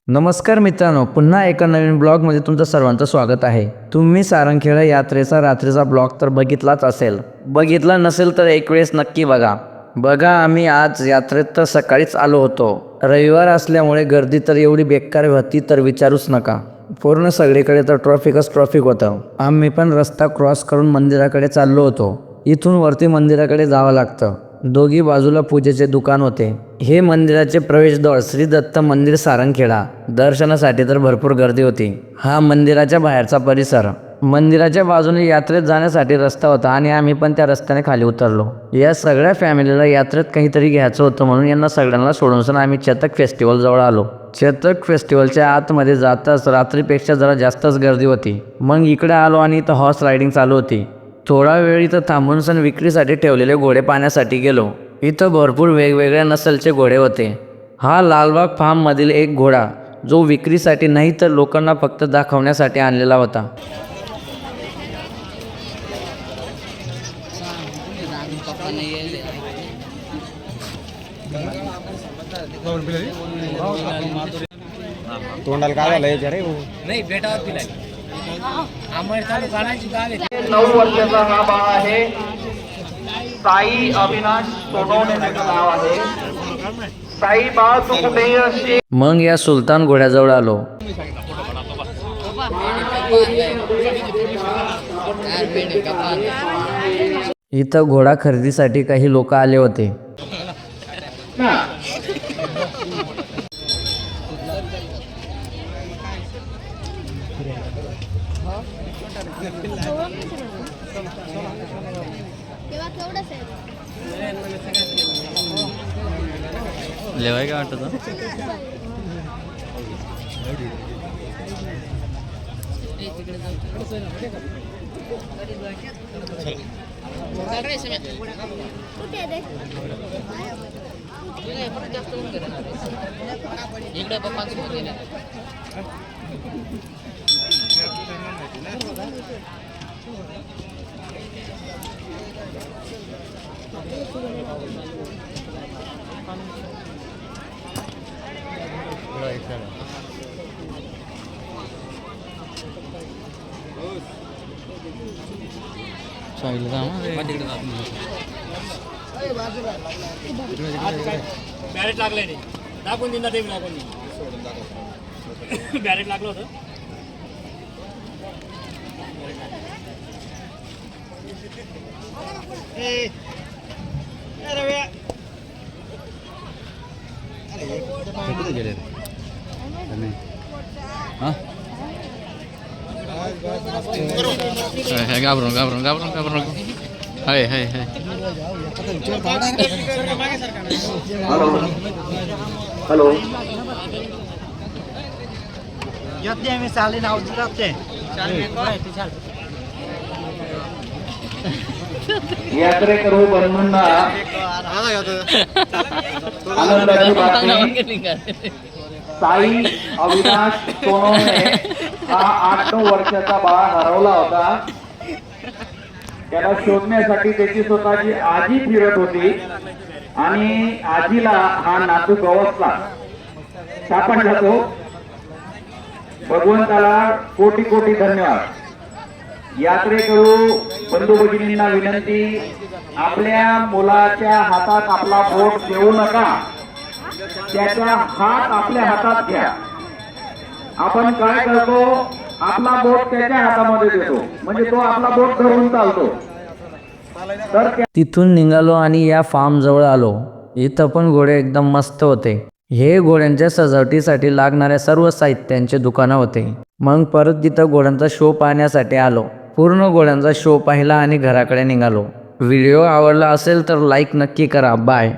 नमस्कार मित्रांनो, पुन्हा एका नवीन ब्लॉगमध्ये तुमचं सर्वांचं स्वागत आहे। तुम्ही सारंगखेडा यात्रेचा रात्रीचा ब्लॉग तर बघितलाच असेल, बघितला नसेल तर एक वेळेस नक्की बघा। आम्ही आज यात्रेत तर सकाळीच आलो होतो। रविवार असल्यामुळे गर्दी तर एवढी बेकार होती तर विचारूच नका। पूर्ण सगळीकडे तर ट्रॉफिक होतं। आम्ही पण रस्ता क्रॉस करून मंदिराकडे चाललो होतो। इथून वरती मंदिराकडे जावं लागतं। दोघी बाजूला पूजेचे दुकान होते। हे मंदिराचे प्रवेशद्वार श्री दत्त मंदिर सारंगखेडा। दर्शनासाठी तर भरपूर गर्दी होती। हा मंदिराच्या बाहेरचा परिसर। मंदिराच्या बाजूने यात्रेत जाण्यासाठी रस्ता होता आणि आम्ही पण त्या रस्त्याने खाली उतरलो। या सगळ्या फॅमिलीला यात्रेत काहीतरी घ्यायचं होतं म्हणून यांना सगळ्यांना सोडून आम्ही चतक फेस्टिवल जवळ आलो। चतक फेस्टिवलच्या आतमध्ये जाताच रात्रीपेक्षा जरा जास्तच गर्दी होती। मग इकडे आलो आणि इथं हॉर्स रायडिंग चालू होती। थोडा वेळ इथं थांबून विक्रीसाठी ठेवलेले घोडे पाहण्यासाठी गेलो। इथं भरपूर वेगवेगळ्या नसलचे घोडे होते। हा लालबाग फार्म मधील एक घोडा जो विक्रीसाठी नाही तर लोकांना फक्त दाखवण्यासाठी आणलेला होता। तोंडाला काय झालं याच्या रे नाही बेटावर पिलाय आंबट चालू काढायची गावे 9 वर्षाचा हा बाळ आहे। साई अविनाश सोनवणे त्याचं नाव आहे। साई बाळ तू कुठेही असशील। मग या सुलतान घोड्याजवळ आलो। इथं घोडा खरेदीसाठी काही लोक आले होते। लेवाय काय वाटतं इकडे पप्पांसोबत गेले बॅरेट लागले नाही दाखवून दिला ते लागून बॅरेट लागलं होतं। घाबरून हाय हॅलो आम्ही चालले नाव जाते यात्रेकरू बंधूंना आनंदाची बातमी। साई अविनाश सोनवणे हा 8-9 वर्षाचा बाळ हरवला होता। त्याला शोधण्यासाठी त्याची स्वतःची आजी फिरत होती आणि आजीला हा नातू गवसला सापडला। तो भगवंताला कोटी कोटी धन्यवाद। यात्रेकरू बंधू भगिनींना विनंती, आपल्या मुलाच्या हातात आपला बोट देऊ नका, त्याचा हात आपल्या हातात घ्या। आपण काय करतो, आपला बोट त्याच्या हातामध्ये देतो म्हणजे तो आपला बोट धरून चालतो। तर तिथून निघालो आणि या फार्म जवळ आलो। इथं पण घोडे एकदम मस्त होते। हे घोड्यांच्या सजावटीसाठी लागणाऱ्या सर्व साहित्यांचे दुकानं होते। मग परत तिथं घोड्यांचा शो पाहण्यासाठी आलो। पूर्ण घोड्यांचा शो पाहिला आणि घराकडे निघालो। व्हिडिओ आवडला असेल तर लाईक नक्की करा। बाय।